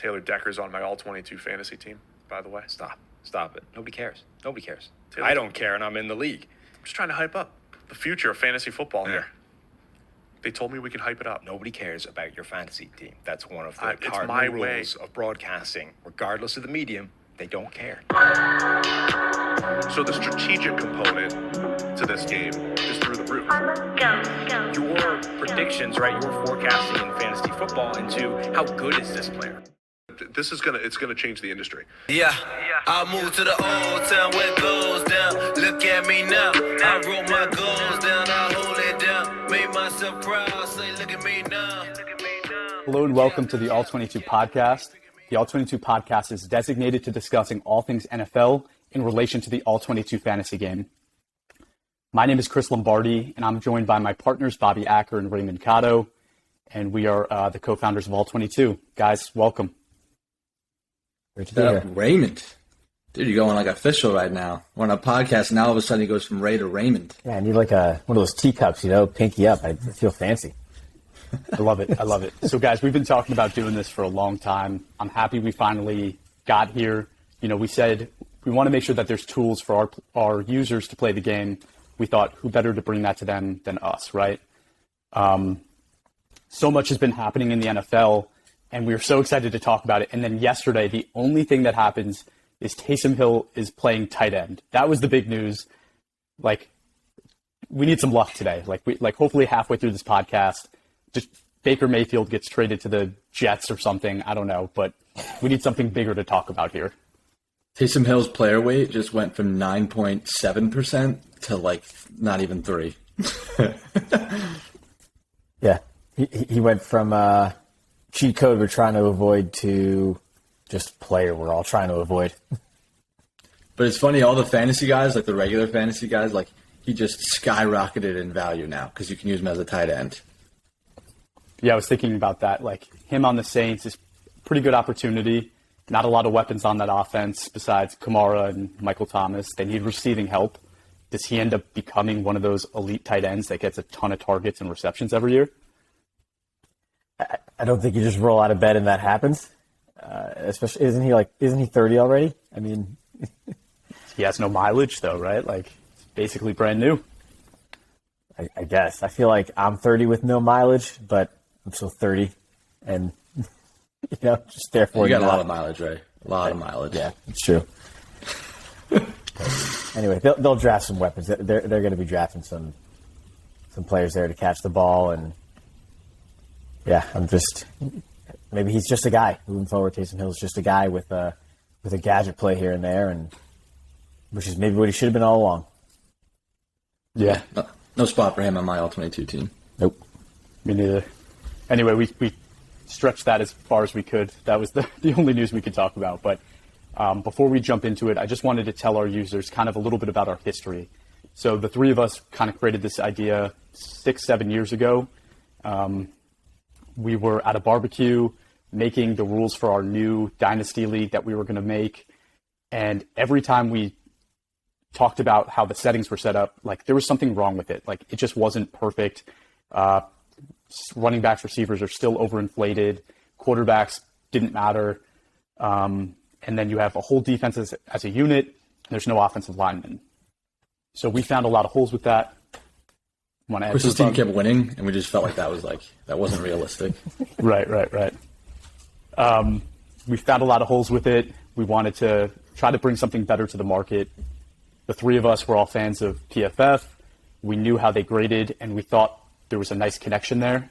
Taylor Decker's on my All-22 fantasy team, by the way. Stop it. Nobody cares. Taylor, I don't care, and I'm in the league. I'm just trying to hype up the future of fantasy football here. They told me we could hype it up. Nobody cares about your fantasy team. That's one of the It's cardinal my rules way. of broadcasting. Regardless of the medium, they don't care. So the strategic component to this game is through the roof. Your predictions, right? Your forecasting in fantasy football into how good is this player. It's gonna change the industry. Yeah, I moved to the old town where it goes down. Look at me now. I wrote my goals down. I hold it down. Made myself proud. Say, look at me now. Hello and welcome to the All-22 podcast. The All-22 podcast is designated to discussing all things NFL in relation to the All-22 fantasy game. My name is Chris Lombardi, and I'm joined by my partners Bobby Acker and Raymond Cotto, and we are the co-founders of All-22. Guys, welcome. Great to be here. Raymond. Dude, you're going like official right now. We're on a podcast, and now all of a sudden he goes from Ray to Raymond. Yeah, I need like one of those teacups, pinky up. I feel fancy. I love it. So, guys, we've been talking about doing this for a long time. I'm happy we finally got here. We said we want to make sure that there's tools for our users to play the game. We thought, who better to bring that to them than us, right? So much has been happening in the NFL, and we were so excited to talk about it. And then yesterday, the only thing that happens is Taysom Hill is playing tight end. That was the big news. We need some luck today. Hopefully halfway through this podcast, just Baker Mayfield gets traded to the Jets or something. I don't know, but we need something bigger to talk about here. Taysom Hill's player weight just went from 9.7% to not even 3. Yeah, he went from cheat code we're trying to avoid to just player we're all trying to avoid. But it's funny, all the fantasy guys, the regular fantasy guys, he just skyrocketed in value now because you can use him as a tight end. Yeah, I was thinking about that. Him on the Saints is a pretty good opportunity. Not a lot of weapons on that offense besides Kamara and Michael Thomas. They need receiving help. Does he end up becoming one of those elite tight ends that gets a ton of targets and receptions every year? I don't think you just roll out of bed and that happens. Especially, isn't he 30 already? I mean, he has no mileage though, right? It's basically brand new. I guess. I feel like I'm 30 with no mileage, but I'm still 30, and just therefore you got a lot of mileage, Ray. A lot of mileage. Yeah, it's true. Anyway, they'll draft some weapons. They're going to be drafting some players there to catch the ball, and yeah, maybe he's just a guy moving forward. Taysom Hill's just a guy with a gadget play here and there, and which is maybe what he should have been all along. Yeah. No spot for him on my All-22 team. Nope. Me neither. Anyway, we stretched that as far as we could. That was the only news we could talk about. But before we jump into it, I just wanted to tell our users kind of a little bit about our history. So the three of us kind of created this idea 6-7 years ago. We were at a barbecue making the rules for our new Dynasty League that we were going to make. And every time we talked about how the settings were set up, there was something wrong with it. It just wasn't perfect. Running backs, receivers are still overinflated. Quarterbacks didn't matter. And then you have a whole defense as a unit. And there's no offensive linemen. So we found a lot of holes with that. Chris's team kept winning, and we just felt like that wasn't realistic. Right. We found a lot of holes with it. We wanted to try to bring something better to the market. The three of us were all fans of PFF. We knew how they graded, and we thought there was a nice connection there.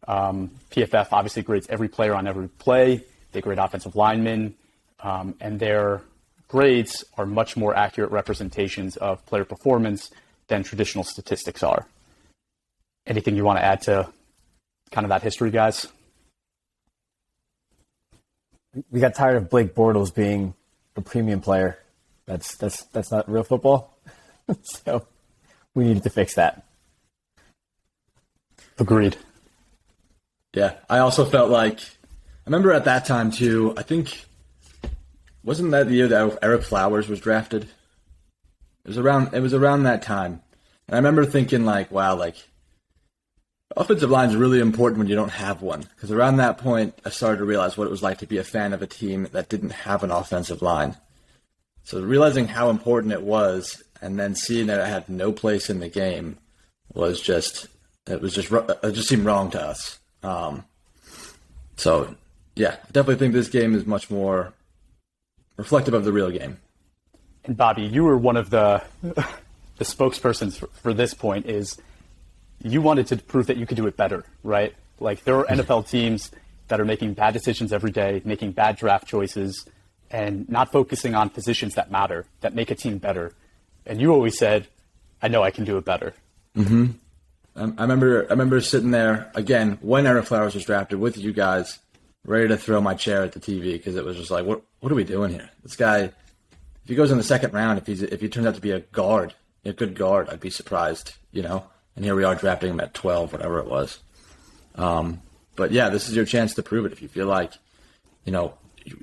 PFF obviously grades every player on every play. They grade offensive linemen, and their grades are much more accurate representations of player performance than traditional statistics are. Anything you want to add to kind of that history, guys? We got tired of Blake Bortles being a premium player. That's not real football. So we needed to fix that. Agreed. Yeah, I also felt I remember at that time too, I think, wasn't that the year that Eric Flowers was drafted? It was around that time. And I remember thinking wow, Offensive line is really important when you don't have one, because around that point, I started to realize what it was like to be a fan of a team that didn't have an offensive line. So realizing how important it was, and then seeing that it had no place in the game, it just seemed wrong to us. So, yeah, I definitely think this game is much more reflective of the real game. And Bobby, you were one of the spokespersons for this point. Is you wanted to prove that you could do it better, right? Like, there are NFL teams that are making bad decisions every day, making bad draft choices, and not focusing on positions that matter, that make a team better. And you always said, I know I can do it better. Mm-hmm. I remember sitting there, again, when Eric Flowers was drafted with you guys, ready to throw my chair at the TV, because it was just like, what are we doing here? This guy, if he goes in the second round, if he turns out to be a good guard, I'd be surprised, you know? And here we are drafting him at 12, whatever it was. But yeah, this is your chance to prove it. If you feel like, you know,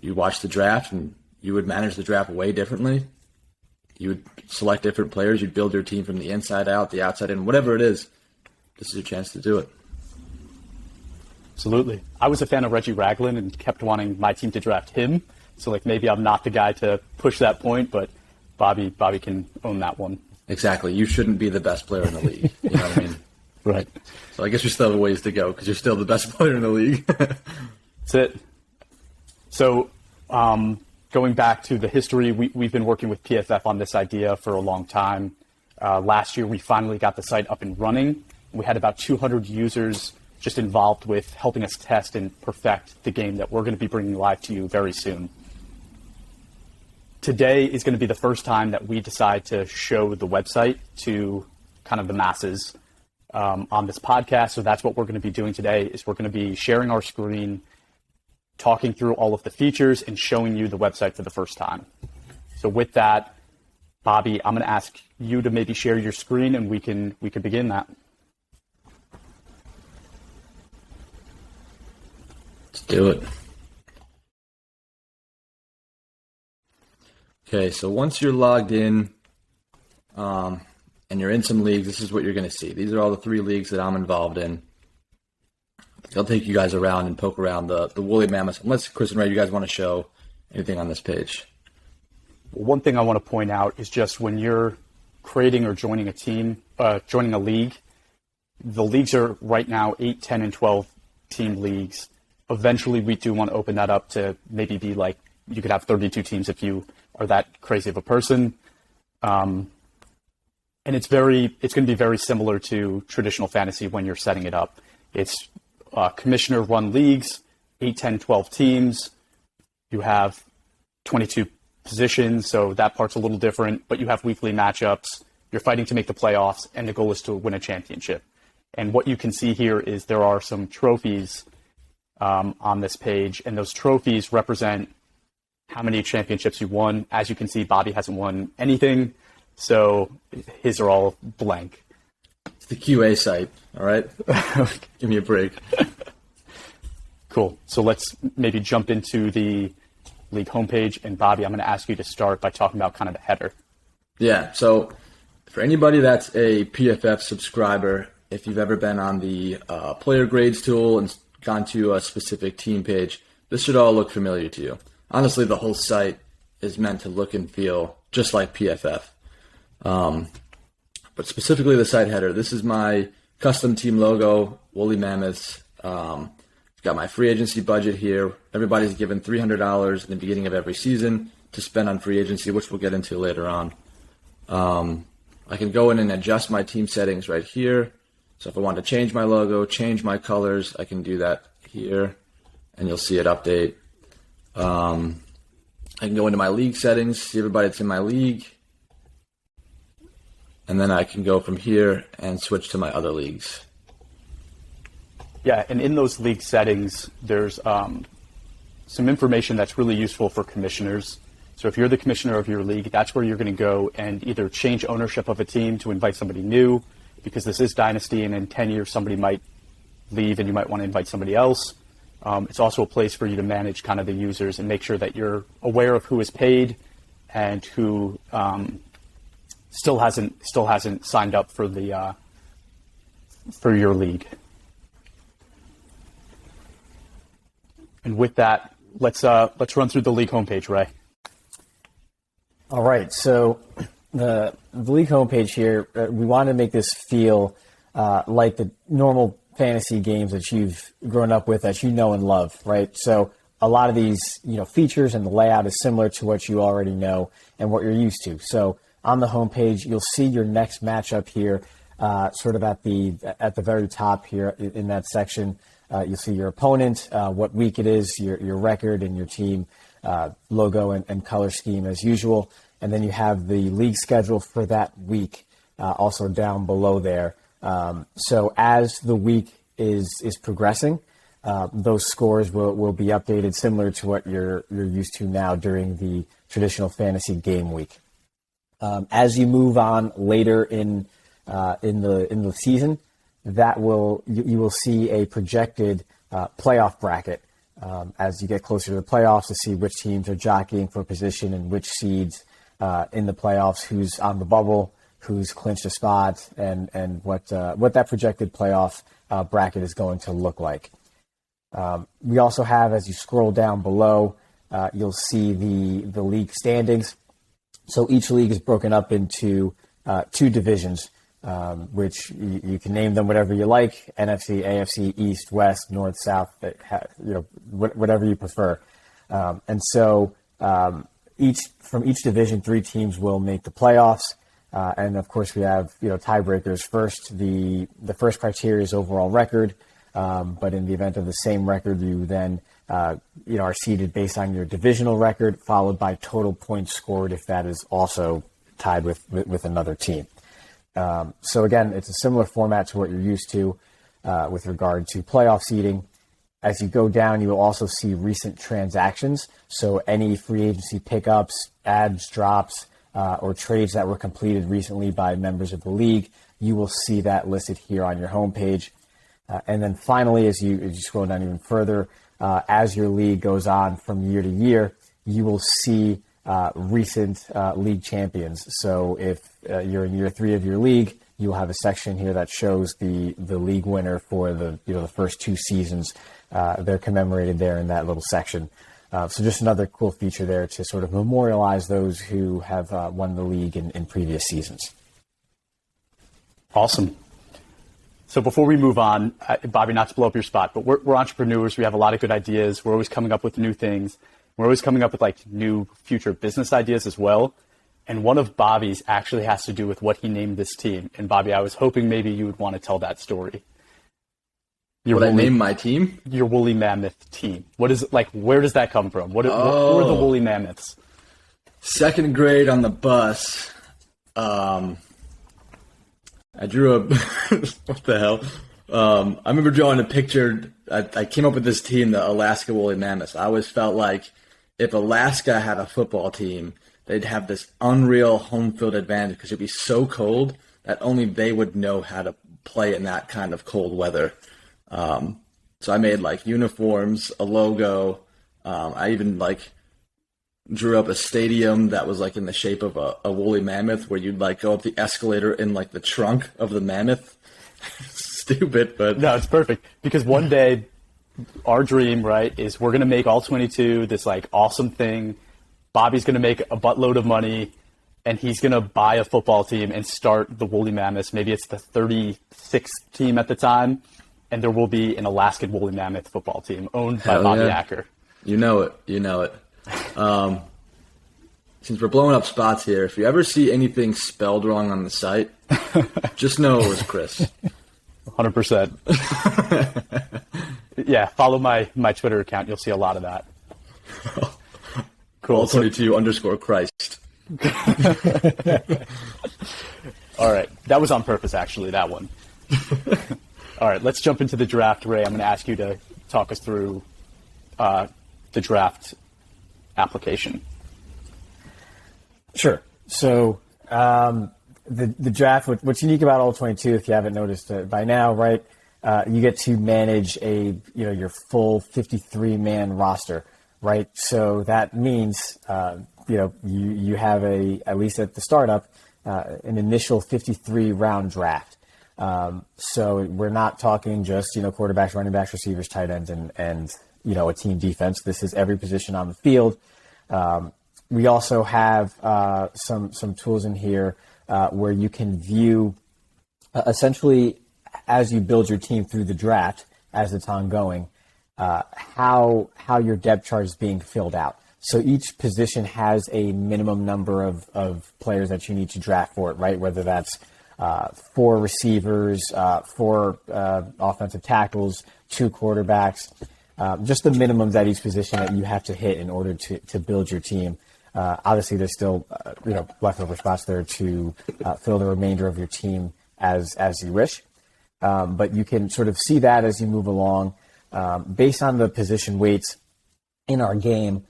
you watch the draft and you would manage the draft way differently, you would select different players, you'd build your team from the inside out, the outside in, whatever it is, this is your chance to do it. Absolutely. I was a fan of Reggie Ragland and kept wanting my team to draft him. So, like, maybe I'm not the guy to push that point, but Bobby can own that one. Exactly. You shouldn't be the best player in the league. You know what I mean? Right. So I guess we still have a ways to go because you're still the best player in the league. That's it. So, going back to the history, we've been working with PFF on this idea for a long time. Last year, we finally got the site up and running. We had about 200 users just involved with helping us test and perfect the game that we're going to be bringing live to you very soon. Today is going to be the first time that we decide to show the website to kind of the masses on this podcast. So that's what we're going to be doing today, is we're going to be sharing our screen, talking through all of the features, and showing you the website for the first time. So with that, Bobby, I'm going to ask you to maybe share your screen, and we can begin that. Let's do it. Okay, so once you're logged in and you're in some leagues, this is what you're going to see. These are all the 3 leagues that I'm involved in. I'll take you guys around and poke around the Woolly Mammoths, unless, Chris and Ray, you guys want to show anything on this page. One thing I want to point out is just when you're creating or joining a team, joining a league, the leagues are right now 8, 10, and 12 team leagues. Eventually, we do want to open that up to maybe be like, you could have 32 teams if you are that crazy of a person. And it's going to be very similar to traditional fantasy when you're setting it up. It's commissioner-run leagues, 8, 10, 12 teams. You have 22 positions, so that part's a little different, but you have weekly matchups. You're fighting to make the playoffs, and the goal is to win a championship. And what you can see here is there are some trophies on this page, and those trophies represent how many championships you won. As you can see, Bobby hasn't won anything, so his are all blank. It's the QA site, all right? Give me a break. Cool. So let's maybe jump into the league homepage, and Bobby, I'm going to ask you to start by talking about kind of the header. Yeah, so for anybody that's a PFF subscriber, if you've ever been on the player grades tool and gone to a specific team page, this should all look familiar to you. Honestly, the whole site is meant to look and feel just like PFF. But specifically the site header, this is my custom team logo, Woolly Mammoths. Got my free agency budget here. Everybody's given $300 in the beginning of every season to spend on free agency, which we'll get into later on. I can go in and adjust my team settings right here. So if I want to change my logo, change my colors, I can do that here, and you'll see it update. I can go into my league settings, see everybody that's in my league, and then I can go from here and switch to my other leagues. Yeah, and in those league settings, there's some information that's really useful for commissioners. So if you're the commissioner of your league, that's where you're going to go and either change ownership of a team to invite somebody new, because this is Dynasty, and in 10 years somebody might leave and you might want to invite somebody else. It's also a place for you to manage kind of the users and make sure that you're aware of who is paid and who still hasn't signed up for the for your league. And with that, let's run through the league homepage, Ray. All right, so the league homepage here, we want to make this feel like the normal fantasy games that you've grown up with, that you know and love, right? So a lot of these, features and the layout is similar to what you already know and what you're used to. So on the homepage, you'll see your next matchup here, sort of at the very top here in that section. You'll see your opponent, what week it is, your record, and your team logo and color scheme as usual. And then you have the league schedule for that week also down below there. So as the week is progressing, those scores will be updated similar to what you're used to now during the traditional fantasy game week. As you move on later in the season, you will see a projected playoff bracket as you get closer to the playoffs, to see which teams are jockeying for position and which seeds in the playoffs, who's on the bubble, who's clinched a spot, and what that projected playoff bracket is going to look like. We also have, as you scroll down below, you'll see the league standings. So each league is broken up into two divisions, which you can name them whatever you like: NFC, AFC, East, West, North, South, whatever you prefer. And so from each division, 3 teams will make the playoffs. And of course, we have tiebreakers. First, the first criteria is overall record, but in the event of the same record, you then are seeded based on your divisional record, followed by total points scored if that is also tied with another team. So again, it's a similar format to what you're used to with regard to playoff seeding. As you go down, you will also see recent transactions. So any free agency pickups, adds, drops, or trades that were completed recently by members of the league, you will see that listed here on your homepage. And then finally, as you scroll down even further, as your league goes on from year to year, you will see recent league champions. So if you're in year 3 of your league, you'll have a section here that shows the league winner for the first 2 seasons. They're commemorated there in that little section. So just another cool feature there to sort of memorialize those who have won the league in previous seasons. Awesome. So before we move on, Bobby, not to blow up your spot, but we're entrepreneurs. We have a lot of good ideas. We're always coming up with new things. We're always coming up with new future business ideas as well. And one of Bobby's actually has to do with what he named this team. And Bobby, I was hoping maybe you would want to tell that story. Would I name my team? Your Woolly Mammoth team. What is where does that come from? Who are the Woolly Mammoths? 2nd grade on the bus. I drew a what the hell? I remember drawing a picture. I came up with this team, the Alaska Woolly Mammoths. I always felt like if Alaska had a football team, they'd have this unreal home field advantage because it'd be so cold that only they would know how to play in that kind of cold weather. So I made uniforms, a logo. I even drew up a stadium that was in the shape of a woolly mammoth, where you'd go up the escalator in the trunk of the mammoth. Stupid, but no, it's perfect, because one day our dream, right, is we're going to make All-22 this awesome thing. Bobby's going to make a buttload of money, and he's going to buy a football team and start the Woolly Mammoths. Maybe it's the 36th team at the time, and there will be an Alaskan Woolly Mammoth football team owned by Bobby Acker. You know it. Since we're blowing up spots here, if you ever see anything spelled wrong on the site, just know it was Chris. 100%. Yeah, follow my Twitter account. You'll see a lot of that. Cool. All-22 _Christ. All right. That was on purpose, actually, that one. All right, let's jump into the draft. Ray, I'm going to ask you to talk us through the draft application. Sure. So the draft, what's unique about All-22, if you haven't noticed it by now, right, you get to manage your full 53-man roster, right? So that means, you have at least at the startup, an initial 53-round draft. So we're not talking just, quarterbacks, running backs, receivers, tight ends, and a team defense. This is every position on the field. We also have some tools in here where you can view essentially as you build your team through the draft, as it's ongoing, how your depth chart is being filled out. So each position has a minimum number of players that you need to draft for it, right? Whether that's 4 receivers, 4 offensive tackles, 2 quarterbacks, just the minimums at each position that you have to hit in order to build your team. Obviously, there's still leftover spots there to fill the remainder of your team as you wish. But you can sort of see that as you move along. Based on the position weights in our game,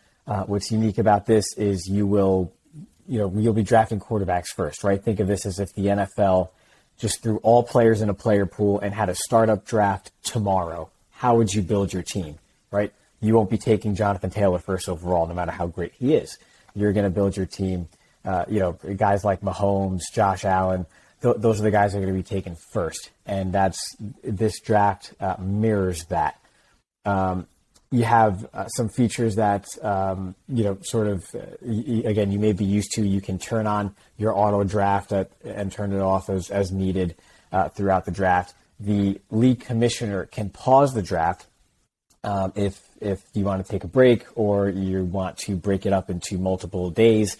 what's unique about this is you'll be drafting quarterbacks first, right? Think of this as if the NFL just threw all players in a player pool and had a startup draft tomorrow. How would you build your team, right? You won't be taking Jonathan Taylor first overall, no matter how great he is. You're going to build your team, guys like Mahomes, Josh Allen, those are the guys that are going to be taken first. And this draft mirrors that. You have some features that, again, you may be used to. You can turn on your auto draft and turn it off as needed throughout the draft. The league commissioner can pause the draft if you want to take a break or you want to break it up into multiple days.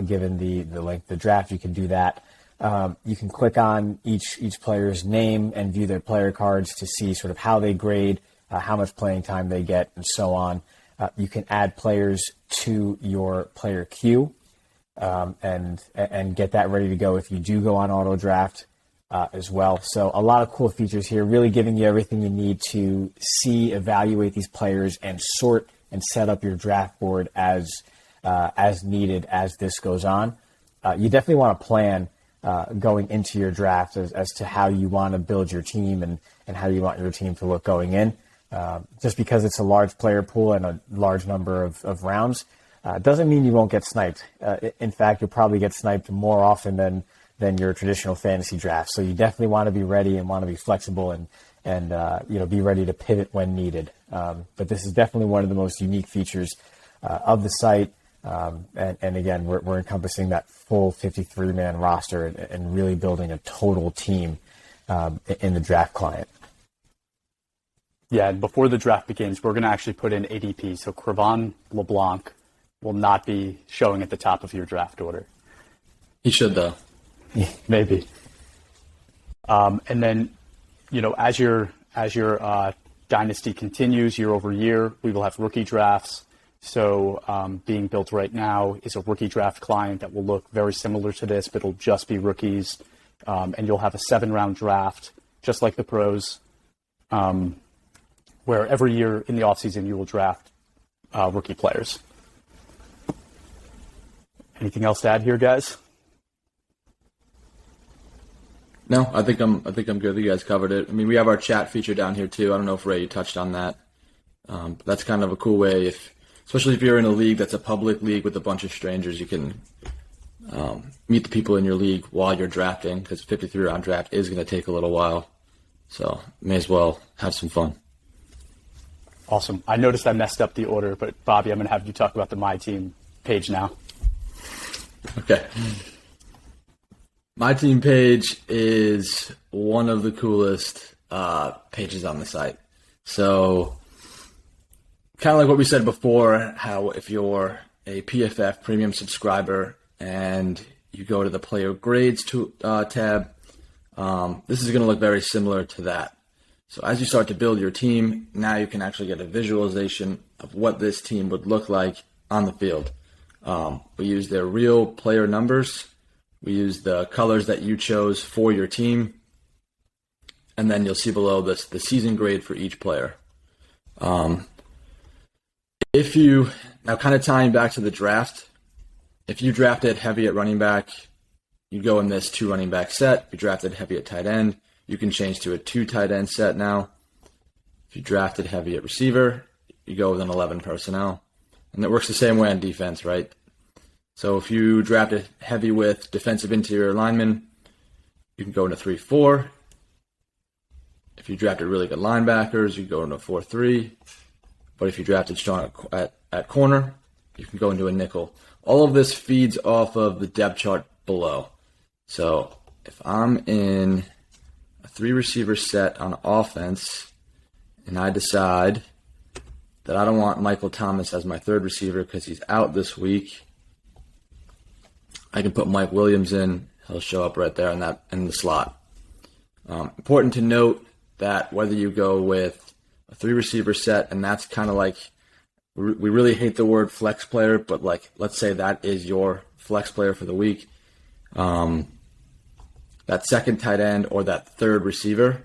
Given the length of the draft, you can do that. You can click on each player's name and view their player cards to see sort of how they grade, how much playing time they get, and so on. You can add players to your player queue and get that ready to go if you do go on auto draft as well. So a lot of cool features here, really giving you everything you need to see, evaluate these players, and sort and set up your draft board as needed as this goes on. You definitely want to plan going into your draft as to how you want to build your team and how you want your team to look going in. Just because it's a large player pool and a large number of rounds doesn't mean you won't get sniped. In fact, you'll probably get sniped more often than your traditional fantasy draft. So you definitely want to be ready and want to be flexible and be ready to pivot when needed. But this is definitely one of the most unique features of the site. And again, we're encompassing that full 53-man roster and really building a total team in the draft client. Yeah, and before the draft begins, we're going to actually put in ADP. So Crevan LeBlanc will not be showing at the top of your draft order. He should, though. Maybe. And then, as your dynasty continues year over year, we will have rookie drafts. So being built right now is a rookie draft client that will look very similar to this, but it'll just be rookies. And you'll have a 7-round draft, just like the pros, where every year in the offseason you will draft rookie players. Anything else to add here, guys? No, I think I'm good. You guys covered it. I mean, we have our chat feature down here too. I don't know if Ray touched on that. But that's kind of a cool way, especially if you're in a league that's a public league with a bunch of strangers, you can meet the people in your league while you're drafting, because 53-round draft is going to take a little while. So may as well have some fun. Awesome. I noticed I messed up the order, but Bobby, I'm going to have you talk about the My Team page now. Okay. My Team page is one of the coolest pages on the site. So kind of like what we said before, how if you're a PFF premium subscriber and you go to the player grades tab, this is going to look very similar to that. So as you start to build your team, now you can actually get a visualization of what this team would look like on the field. We use their real player numbers. We use the colors that you chose for your team. And then you'll see below this the season grade for each player. Now kind of tying back to the draft, if you drafted heavy at running back, you go in this 2 running back set. If you drafted heavy at tight end, you can change to a 2 tight end set now. If you drafted heavy at receiver, you go with an 11 personnel. And it works the same way on defense, right? So if you drafted heavy with defensive interior linemen, you can go into 3-4. If you drafted really good linebackers, you go into 4-3. but if you drafted strong at corner, you can go into a nickel. All of this feeds off of the depth chart below. So if I'm in a 3-receiver set on offense and I decide that I don't want Michael Thomas as my 3rd receiver because he's out this week, I can put Mike Williams in. He'll show up right there in the slot. Important to note that whether you go with a 3-receiver set, and that's kind of like, we really hate the word flex player, but like, let's say that is your flex player for the week. That 2nd tight end or that 3rd receiver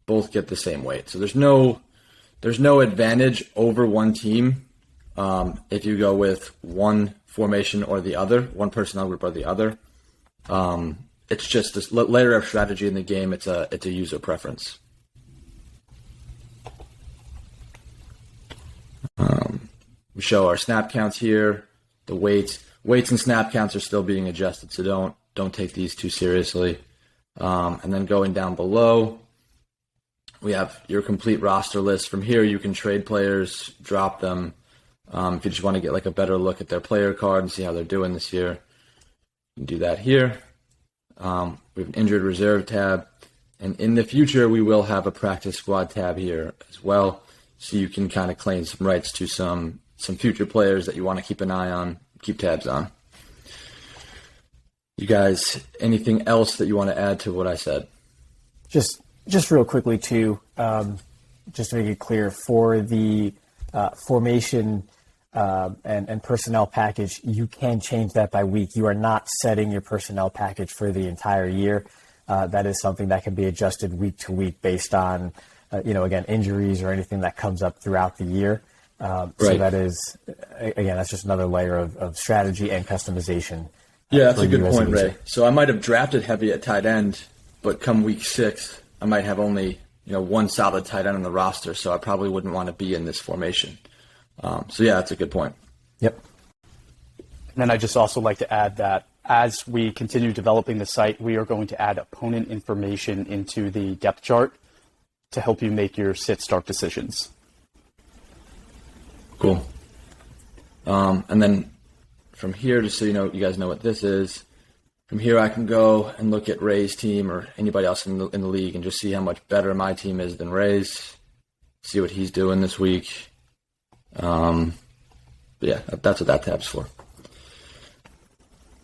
both get the same weight. So there's no advantage over one team if you go with one formation or the other, one personnel group or the other. It's just this layer of strategy in the game. It's a user preference. We show our snap counts here, the weights and snap counts are still being adjusted, so don't take these too seriously. And then going down below, we have your complete roster list. From here, you can trade players, drop them. If you just want to get like a better look at their player card and see how they're doing this year, you can do that here. We have an injured reserve tab, and in the future, we will have a practice squad tab here as well, so you can kind of claim some rights to some future players that you want to keep an eye on, keep tabs on. You guys, anything else that you want to add to what I said? Just real quickly too, just to make it clear, for the formation and personnel package, you can change that by week. You are not setting your personnel package for the entire year. That is something that can be adjusted week to week based on, again, injuries or anything that comes up throughout the year. Right. So that is, again, that's just another layer of strategy and customization. Yeah, that's a good point, Ray. So I might have drafted heavy at tight end, but come week 6, I might have only one solid tight end on the roster, so I probably wouldn't want to be in this formation. So yeah, that's a good point. Yep. And then I just also like to add that as we continue developing the site, we are going to add opponent information into the depth chart to help you make your sit-start decisions. Cool. And then from here, just so you guys know what this is, from here I can go and look at Ray's team or anybody else in the league and just see how much better my team is than Ray's, see what he's doing this week. But yeah, that's what that tab's for.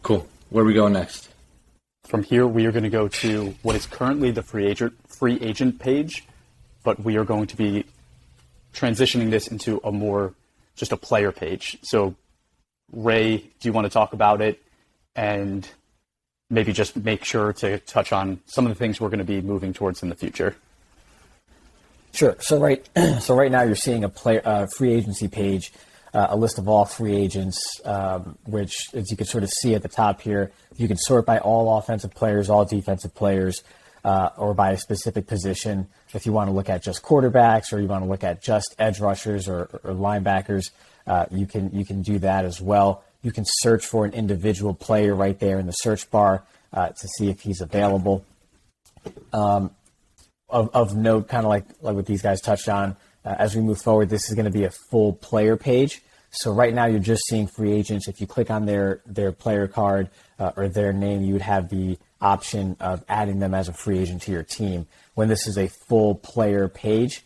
Cool. Where are we going next? From here, we are going to go to what is currently the free agent page, but we are going to be transitioning this into just a player page. So, Ray, do you want to talk about it and maybe just make sure to touch on some of the things we're going to be moving towards in the future? Sure. So right now you're seeing a free agency page, a list of all free agents, which, as you can sort of see at the top here, you can sort by all offensive players, all defensive players, or by a specific position. If you want to look at just quarterbacks, or you want to look at just edge rushers or linebackers, you can do that as well. You can search for an individual player right there in the search bar to see if he's available. Of note, kind of like what these guys touched on, as we move forward, this is going to be a full player page. So right now you're just seeing free agents. If you click on their player card or their name, you would have the option of adding them as a free agent to your team. When this is a full player page,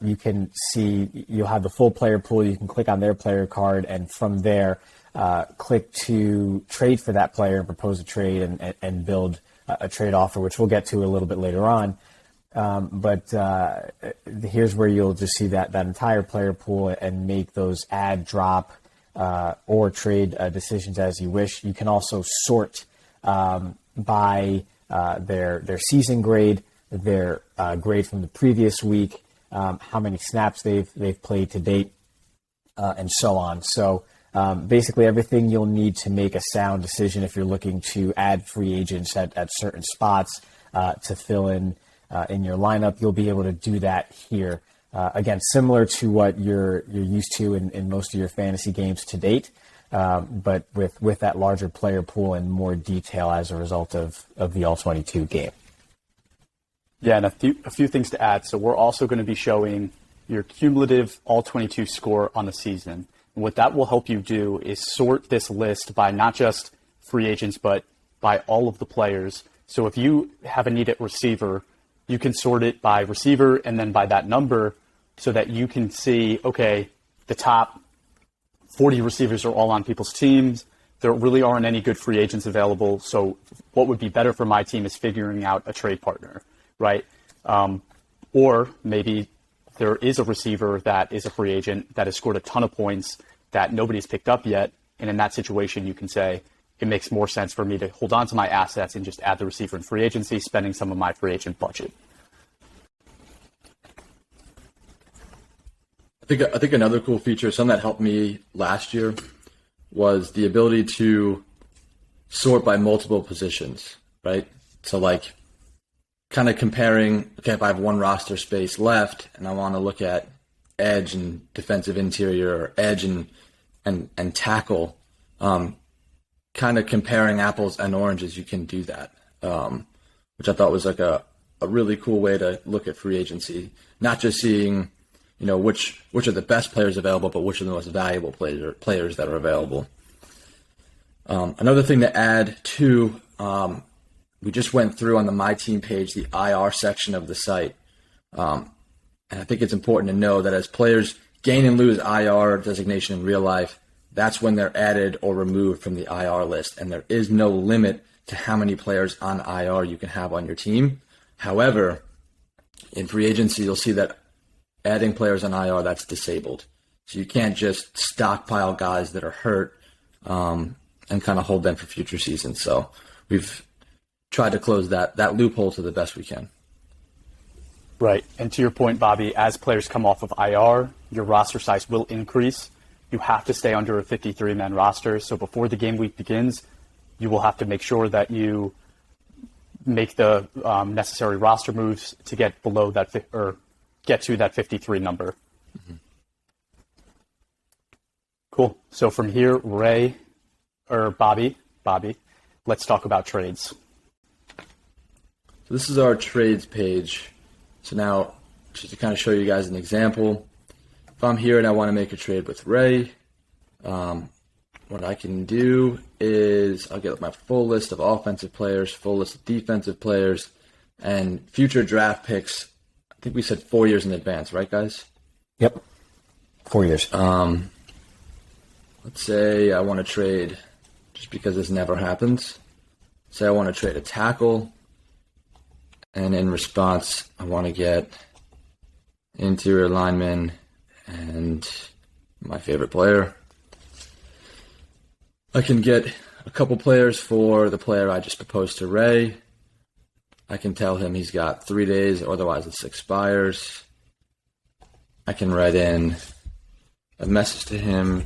you can see you'll have the full player pool. You can click on their player card, and from there, click to trade for that player and propose a trade and build a trade offer, which we'll get to a little bit later on. But here's where you'll just see that entire player pool and make those add, drop, or trade decisions as you wish. You can also sort by their season grade, their grade from the previous week, how many snaps they've played to date, and so on. So basically everything you'll need to make a sound decision if you're looking to add free agents at certain spots to fill in your lineup, you'll be able to do that here. Again, similar to what you're used to in most of your fantasy games to date, but with that larger player pool and more detail as a result of the All-22 game. Yeah, and a few things to add. So we're also going to be showing your cumulative all-22 score on the season. And what that will help you do is sort this list by not just free agents, but by all of the players. So if you have a need at receiver, you can sort it by receiver and then by that number so that you can see, okay, the top 40 receivers are all on people's teams. There really aren't any good free agents available. So what would be better for my team is figuring out a trade partner, right? Or maybe there is a receiver that is a free agent that has scored a ton of points that nobody's picked up yet. And in that situation, you can say, it makes more sense for me to hold on to my assets and just add the receiver in free agency, spending some of my free agent budget. I think another cool feature, something that helped me last year, was the ability to sort by multiple positions, right? So like kind of comparing, okay, if I have one roster space left and I want to look at edge and defensive interior or edge and tackle, kind of comparing apples and oranges, you can do that, which I thought was like a really cool way to look at free agency, not just seeing, which are the best players available, but which are the most valuable players that are available. Another thing to add too, we just went through on the My Team page, the IR section of the site. And I think it's important to know that as players gain and lose IR designation in real life, that's when they're added or removed from the IR list. And there is no limit to how many players on IR you can have on your team. However, in free agency, you'll see that adding players on IR, that's disabled. So you can't just stockpile guys that are hurt and kind of hold them for future seasons. So we've tried to close that loophole to the best we can. Right. And to your point, Bobby, as players come off of IR, your roster size will increase. You have to stay under a 53-man roster. So before the game week begins, you will have to make sure that you make the necessary roster moves to get below that or get to that 53 number. Mm-hmm. Cool. So from here, Bobby, let's talk about trades. So this is our trades page. So now, just to kind of show you guys an example, if I'm here and I want to make a trade with Ray, what I can do is I'll get my full list of offensive players, full list of defensive players, and future draft picks. I think we said 4 years in advance, right, guys? Yep. 4 years. Let's say I want to trade, just because this never happens, say I want to trade a tackle, and in response, I want to get interior lineman and my favorite player. I can get a couple players for the player I just proposed to Ray. I can tell him he's got 3 days, otherwise it expires. I can write in a message to him.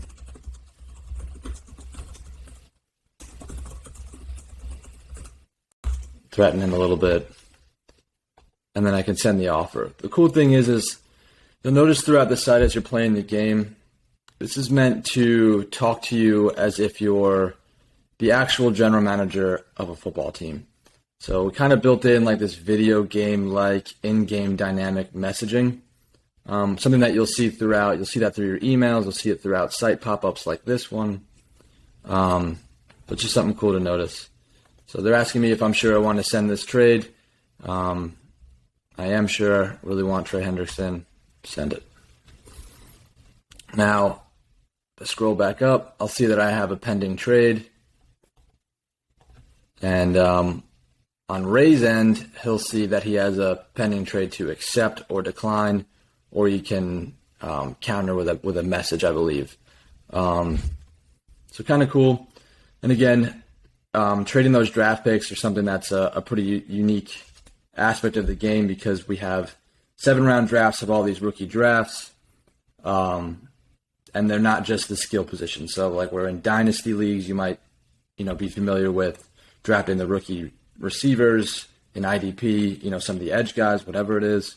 Threaten him a little bit. And then I can send the offer. The cool thing is you'll notice throughout the site as you're playing the game, this is meant to talk to you as if you're the actual general manager of a football team. So we kind of built in like this video game-like in-game dynamic messaging. Something that you'll see throughout. You'll see that through your emails. You'll see it throughout site pop-ups like this one. But just something cool to notice. So they're asking me if I'm sure I want to send this trade. I am sure. Really want Trey Hendrickson. Send it. Now, if I scroll back up, I'll see that I have a pending trade. And on Ray's end, he'll see that he has a pending trade to accept or decline, or you can counter with a message, I believe. So kind of cool. And again, trading those draft picks are something that's a pretty unique aspect of the game because we have 7-round drafts of all these rookie drafts, and they're not just the skill position. So like we're in dynasty leagues, you might be familiar with drafting the rookie receivers in IDP, some of the edge guys, whatever it is.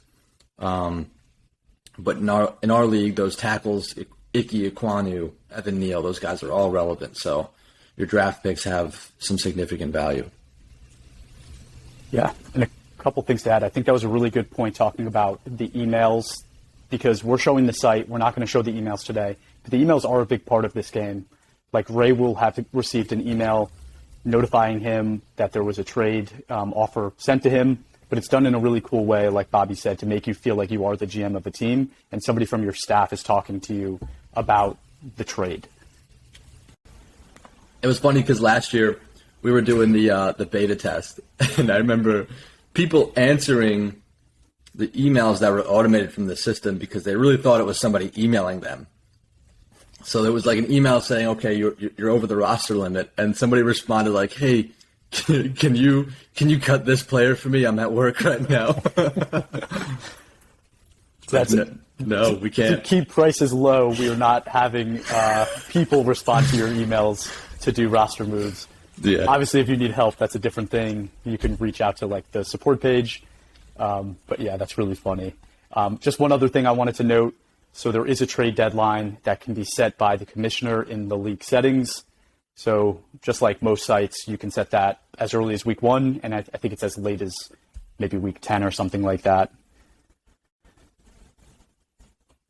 But in our league, those tackles, Ike Ekwonu, Evan Neal, those guys are all relevant. So your draft picks have some significant value. Yeah, and a couple things to add. I think that was a really good point talking about the emails because we're showing the site. We're not going to show the emails today, but the emails are a big part of this game. Like Ray will have received an email notifying him that there was a trade offer sent to him, but it's done in a really cool way, like Bobby said, to make you feel like you are the GM of the team and somebody from your staff is talking to you about the trade. It was funny because last year we were doing the beta test, and I remember people answering the emails that were automated from the system because they really thought it was somebody emailing them. So there was like an email saying, "Okay, you're over the roster limit," and somebody responded like, "Hey, can you cut this player for me? I'm at work right now." That's it. No, we can't. To keep prices low, we are not having people respond to your emails to do roster moves. Yeah. Obviously, if you need help, that's a different thing. You can reach out to like the support page. But yeah, that's really funny. Just one other thing I wanted to note. So there is a trade deadline that can be set by the commissioner in the league settings. So just like most sites, you can set that as early as week 1, and I think it's as late as maybe week 10 or something like that.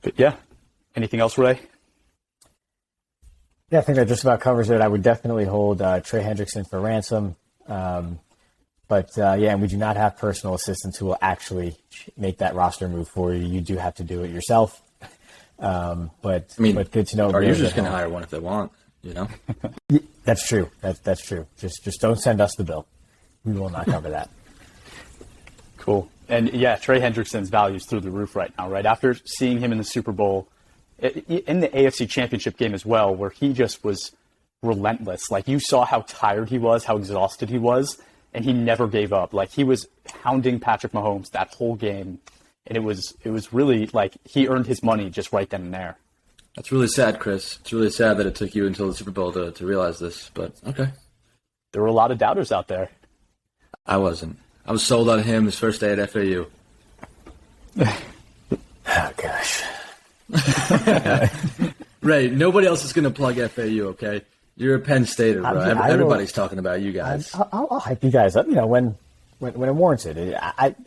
But yeah, anything else, Ray? Yeah, I think that just about covers it. I would definitely hold Trey Hendrickson for ransom. But and we do not have personal assistants who will actually make that roster move for you. You do have to do it yourself. But good to know. Our users can hire one if they want, you know? That's true. That's true. Just don't send us the bill. We will not cover that. Cool. And yeah, Trey Hendrickson's value is through the roof right now, right? After seeing him in the Super Bowl, in the AFC Championship game as well, where he just was relentless. Like you saw how tired he was, how exhausted he was, and he never gave up. Like he was hounding Patrick Mahomes that whole game. And it was really like he earned his money just right then and there. That's really sad, Chris. It's really sad that it took you until the Super Bowl to realize this, but okay. There were a lot of doubters out there. I wasn't. I was sold on him his first day at FAU. Oh, gosh. Ray, nobody else is going to plug FAU, okay? You're a Penn Stater, bro. Everybody's talking about you guys. I'll hype you guys up, when it warrants it.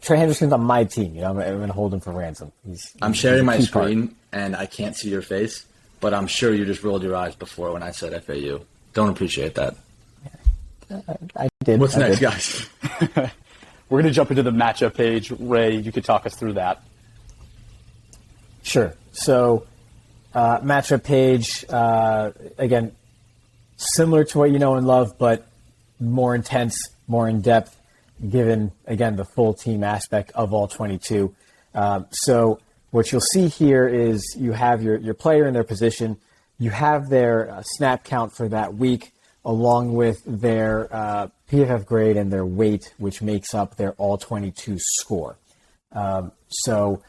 Trey Hendrickson's on my team. I'm going to hold him for ransom. I'm sharing my screen, and I can't see your face, but I'm sure you just rolled your eyes before when I said FAU. Don't appreciate that. I did. What's next, guys? We're going to jump into the matchup page. Ray, you could talk us through that. Sure. So, matchup page, again, similar to what you know and love, but more intense, more in-depth, given, again, the full team aspect of All-22. So what you'll see here is you have your player in their position, you have their snap count for that week, along with their PFF grade and their weight, which makes up their All-22 score. So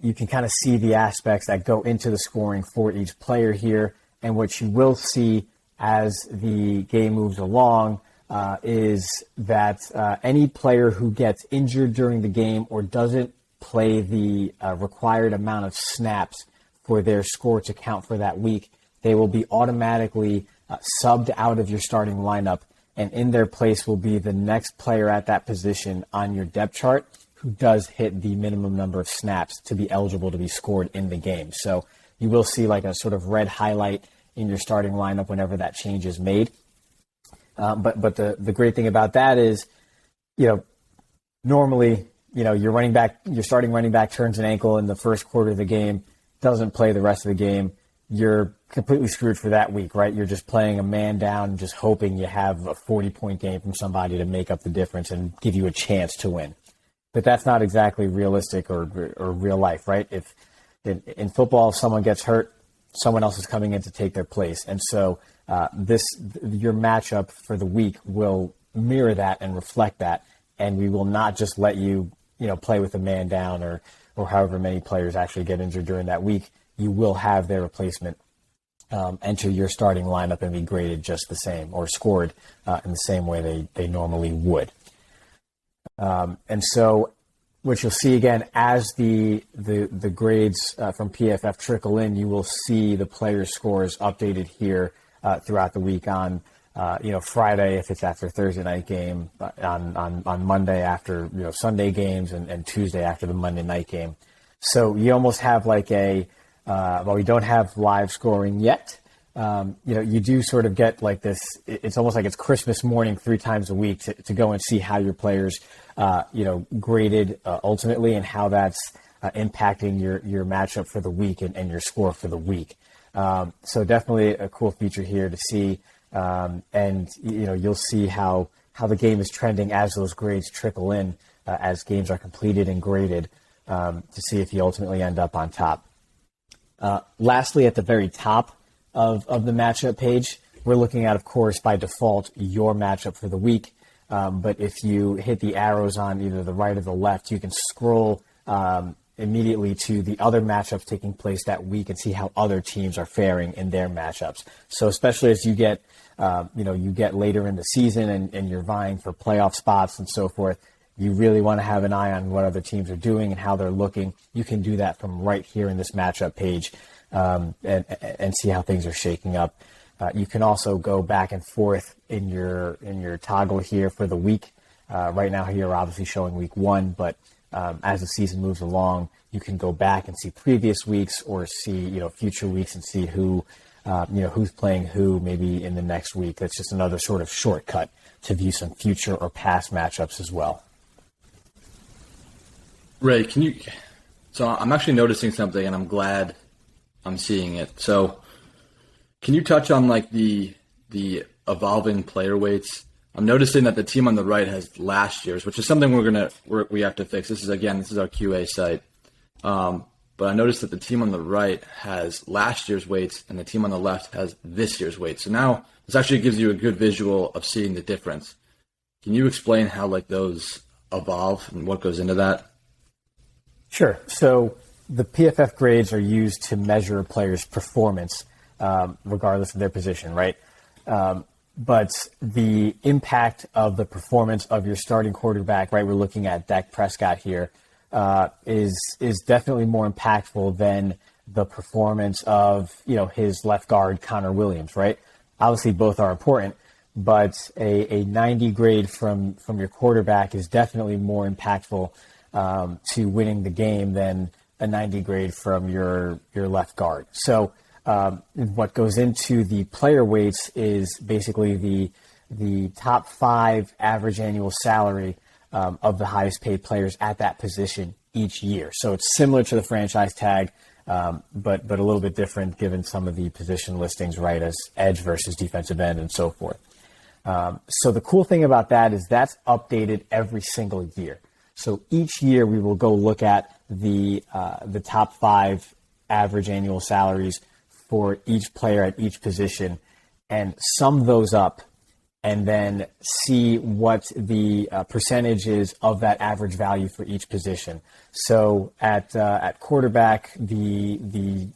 you can kind of see the aspects that go into the scoring for each player here. And what you will see as the game moves along is that any player who gets injured during the game or doesn't play the required amount of snaps for their score to count for that week, they will be automatically subbed out of your starting lineup, and in their place will be the next player at that position on your depth chart who does hit the minimum number of snaps to be eligible to be scored in the game. So you will see like a sort of red highlight in your starting lineup whenever that change is made. But the great thing about that is, normally, your starting running back turns an ankle in the first quarter of the game, doesn't play the rest of the game. You're completely screwed for that week, right? You're just playing a man down, just hoping you have a 40-point game from somebody to make up the difference and give you a chance to win. But that's not exactly realistic or real life, right? If in football, if someone gets hurt, someone else is coming in to take their place. And so your matchup for the week will mirror that and reflect that. And we will not just let you, play with a man down or however many players actually get injured during that week. You will have their replacement enter your starting lineup and be graded just the same or scored in the same way they normally would. And so what you'll see again, as the grades from PFF trickle in, you will see the players' scores updated here throughout the week on, Friday if it's after Thursday night game, on Monday after, Sunday games, and Tuesday after the Monday night game. So you almost have like well, we don't have live scoring yet. You do sort of get like this. It's almost like it's Christmas morning 3 times a week to go and see how your players, graded ultimately, and how that's impacting your matchup for the week and your score for the week. So definitely a cool feature here to see, and you'll see how the game is trending as those grades trickle in as games are completed and graded to see if you ultimately end up on top. Lastly, at the very top of the matchup page, we're looking at, of course, by default, your matchup for the week. But if you hit the arrows on either the right or the left, you can scroll immediately to the other matchups taking place that week and see how other teams are faring in their matchups. So especially as you get, you get later in the season and you're vying for playoff spots and so forth, you really want to have an eye on what other teams are doing and how they're looking. You can do that from right here in this matchup page and see how things are shaking up. You can also go back and forth in your toggle here for the week. Right now here, we're obviously showing week 1, but as the season moves along, you can go back and see previous weeks or see future weeks and see who who's playing who maybe in the next week. That's just another sort of shortcut to view some future or past matchups as well. Ray, so I'm actually noticing something, and I'm glad I'm seeing it. So can you touch on like the evolving player weights? I'm noticing that the team on the right has last year's, which is something we have to fix. This is our QA site. But I noticed that the team on the right has last year's weights and the team on the left has this year's weights. So now this actually gives you a good visual of seeing the difference. Can you explain how like those evolve and what goes into that? Sure. So the PFF grades are used to measure a player's performance, regardless of their position, right? But the impact of the performance of your starting quarterback, right? We're looking at Dak Prescott here, is definitely more impactful than the performance of his left guard Connor Williams, right? Obviously, both are important, but a 90 grade from your quarterback is definitely more impactful to winning the game than a 90 grade from your left guard. So what goes into the player weights is basically the top 5 average annual salary of the highest paid players at that position each year. So it's similar to the franchise tag, but a little bit different given some of the position listings, right, as edge versus defensive end and so forth. So the cool thing about that is that's updated every single year. So each year we will go look at the top 5 average annual salaries for each player at each position and sum those up and then see what the percentage is of that average value for each position. So at quarterback, the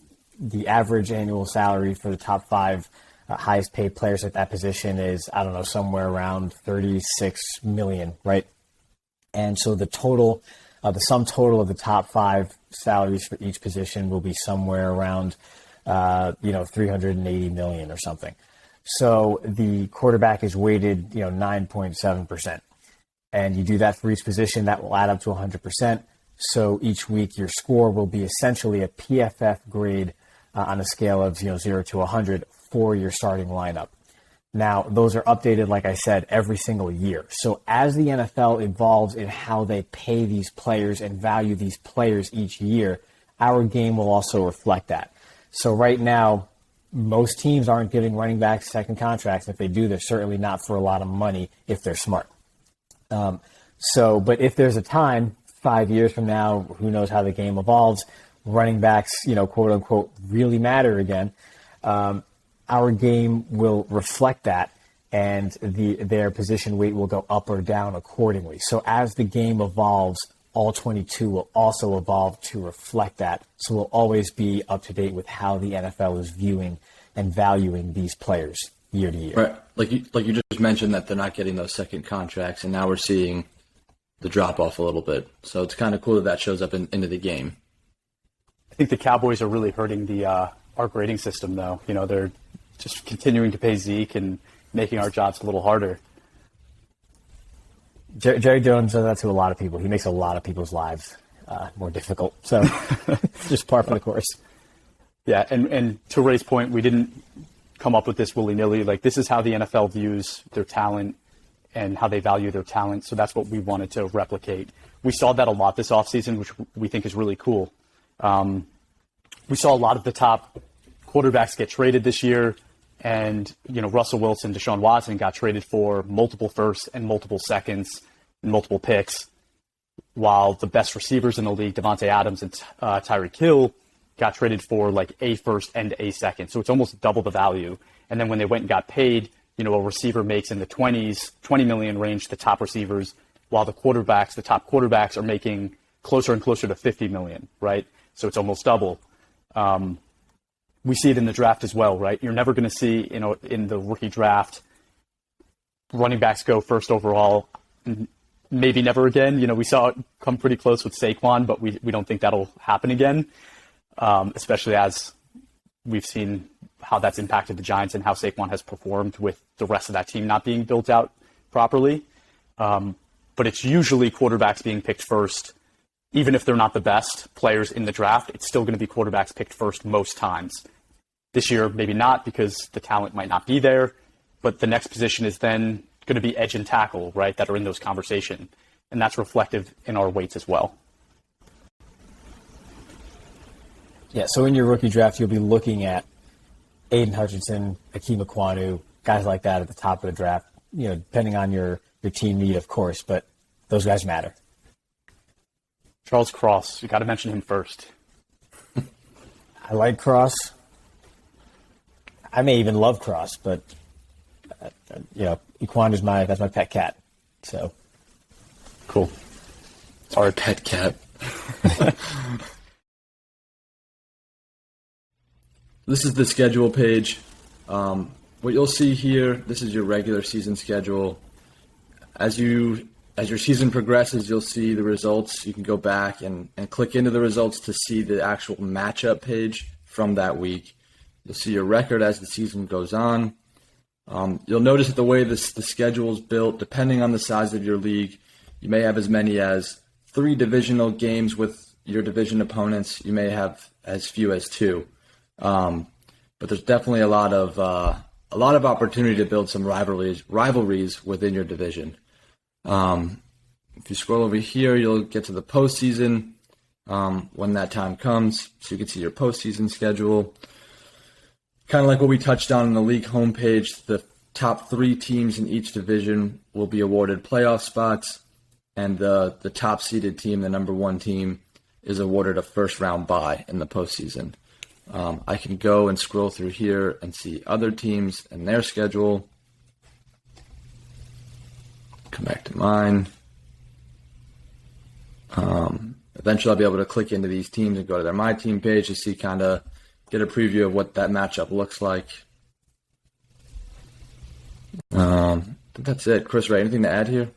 average annual salary for the top 5 highest paid players at that position is, I don't know, somewhere around 36 million, right? And so the sum total of the top 5 salaries for each position will be somewhere around, 380 million or something. So the quarterback is weighted, 9.7%. And you do that for each position, that will add up to 100%. So each week your score will be essentially a PFF grade on a scale of 0 to 100 for your starting lineup. Now, those are updated, like I said, every single year. So as the NFL evolves in how they pay these players and value these players each year, our game will also reflect that. So right now, most teams aren't giving running backs second contracts. If they do, they're certainly not for a lot of money if they're smart. But if there's a time, 5 years from now, who knows how the game evolves, running backs, quote unquote, really matter again. Our game will reflect that, and their position weight will go up or down accordingly. So as the game evolves, All-22 will also evolve to reflect that. So we'll always be up to date with how the NFL is viewing and valuing these players year to year. Right, like you just mentioned that they're not getting those second contracts, and now we're seeing the drop off a little bit. So it's kind of cool that shows up into the game. I think the Cowboys are really hurting our grading system, though. They're just continuing to pay Zeke and making our jobs a little harder. Jerry Jones does that to a lot of people. He makes a lot of people's lives more difficult. So it's just par for the course. Yeah, and to Ray's point, we didn't come up with this willy-nilly. Like, this is how the NFL views their talent and how they value their talent. So that's what we wanted to replicate. We saw that a lot this offseason, which we think is really cool. We saw a lot of the top quarterbacks get traded this year. And, Russell Wilson, Deshaun Watson got traded for multiple firsts and multiple seconds and multiple picks, while the best receivers in the league, Devontae Adams and Tyreek Hill, got traded for like a first and a second. So it's almost double the value. And then when they went and got paid, a receiver makes in the 20 million range, the top receivers, while the top quarterbacks are making closer and closer to 50 million, right? So it's almost double. We see it in the draft as well, right? You're never going to see, in the rookie draft, running backs go first overall. Maybe never again. We saw it come pretty close with Saquon, but we don't think that'll happen again, especially as we've seen how that's impacted the Giants and how Saquon has performed with the rest of that team not being built out properly. But it's usually quarterbacks being picked first. Even if they're not the best players in the draft, it's still going to be quarterbacks picked first most times. This year, maybe not, because the talent might not be there, but the next position is then going to be edge and tackle, right, that are in those conversations. And that's reflective in our weights as well. Yeah, so in your rookie draft, you'll be looking at Aiden Hutchinson, Hakeem Ekwonu, guys like that at the top of the draft, depending on your team need, of course, but those guys matter. Charles Cross, you got to mention him first. I like Cross. I may even love Cross, but Equan that's my pet cat. So cool. Our pet cat. This is the schedule page. What you'll see here, this is your regular season schedule. As your season progresses, you'll see the results. You can go back and click into the results to see the actual matchup page from that week. You'll see your record as the season goes on. You'll notice that the way the schedule is built, depending on the size of your league, you may have as many as 3 divisional games with your division opponents. You may have as few as 2. But there's definitely a lot of opportunity to build some rivalries within your division. If you scroll over here, you'll get to the postseason when that time comes, so you can see your postseason schedule. Kind of like what we touched on in the league homepage, the top 3 teams in each division will be awarded playoff spots, and the top seeded team, the number 1 team, is awarded a first-round bye in the postseason. I can go and scroll through here and see other teams and their schedule. Come back to mine. Eventually I'll be able to click into these teams and go to their My Team page to see get a preview of what that matchup looks like. I think that's it. Chris, Ray, anything to add here?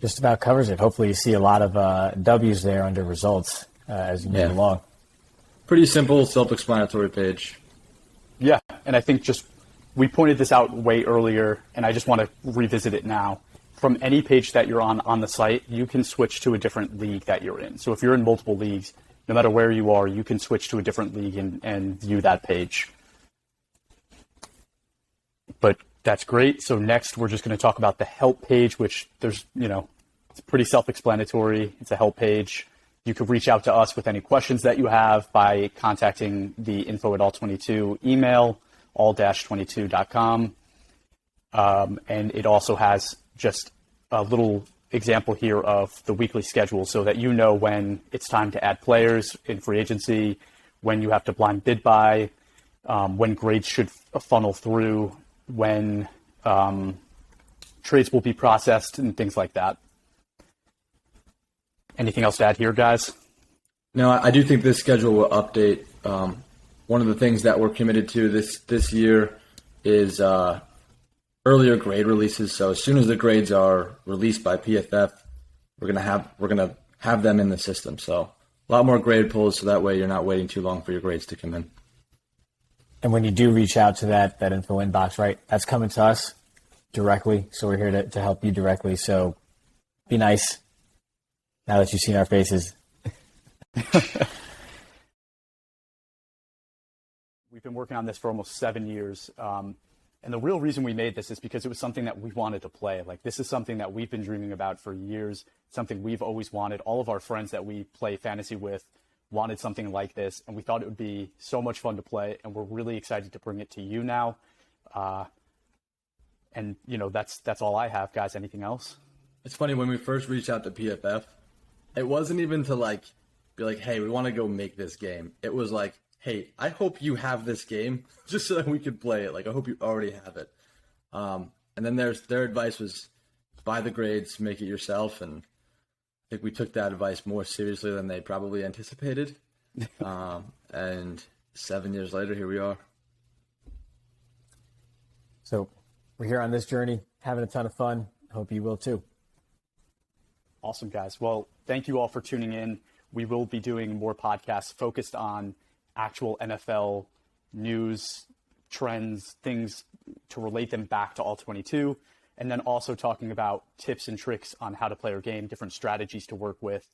Just about covers it. Hopefully you see a lot of W's there under results as you move along. Pretty simple, self-explanatory page. Yeah, and I think we pointed this out way earlier, and I just want to revisit it now. From any page that you're on the site, you can switch to a different league that you're in. So if you're in multiple leagues, no matter where you are, you can switch to a different league and view that page. But that's great. So next, we're just going to talk about the help page, which it's pretty self-explanatory. It's a help page. You could reach out to us with any questions that you have by contacting the info at All-22 email, all-22.com. And it also has just a little example here of the weekly schedule so that you know when it's time to add players in free agency, when you have to blind bid buy, when grades should funnel through, when trades will be processed, and things like that. Anything else to add here, guys? No, I do think this schedule will update. One of the things that we're committed to this year is earlier grade releases. So as soon as the grades are released by PFF, we're gonna have them in the system. So a lot more grade pulls, so that way you're not waiting too long for your grades to come in. And when you do reach out to that info inbox, right, that's coming to us directly. So we're here to help you directly. So be nice. Now that you've seen our faces. We've been working on this for almost 7 years. And the real reason we made this is because it was something that we wanted to play. Like, this is something that we've been dreaming about for years, something we've always wanted. All of our friends that we play fantasy with wanted something like this, and we thought it would be so much fun to play, and we're really excited to bring it to you now. And, you know, that's all I have, guys. Anything else? It's funny, when we first reached out to PFF, it wasn't even to, like, be like, hey, we want to go make this game. It was like, hey, I hope you have this game just so that we could play it. Like, I hope you already have it. And then their advice was buy the grades, make it yourself. And I think we took that advice more seriously than they probably anticipated. And 7 years later, here we are. So we're here on this journey, having a ton of fun. Hope you will too. Awesome, guys. Well, thank you all for tuning in. We will be doing more podcasts focused on actual NFL news, trends, things to relate them back to All-22, and then also talking about tips and tricks on how to play our game, different strategies to work with,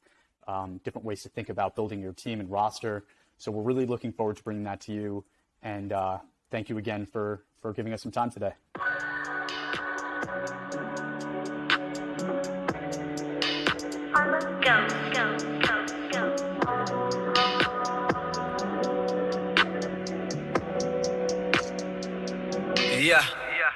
different ways to think about building your team and roster. So we're really looking forward to bringing that to you. And thank you again for giving us some time today. Yeah,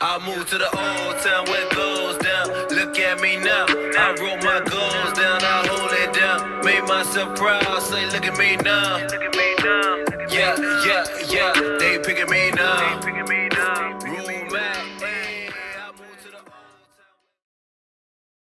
I moved to the old town where it goes down. Look at me now. I wrote my goals down, I hold it down. Made myself proud, say look at me now. Yeah, yeah, yeah, they picking me now.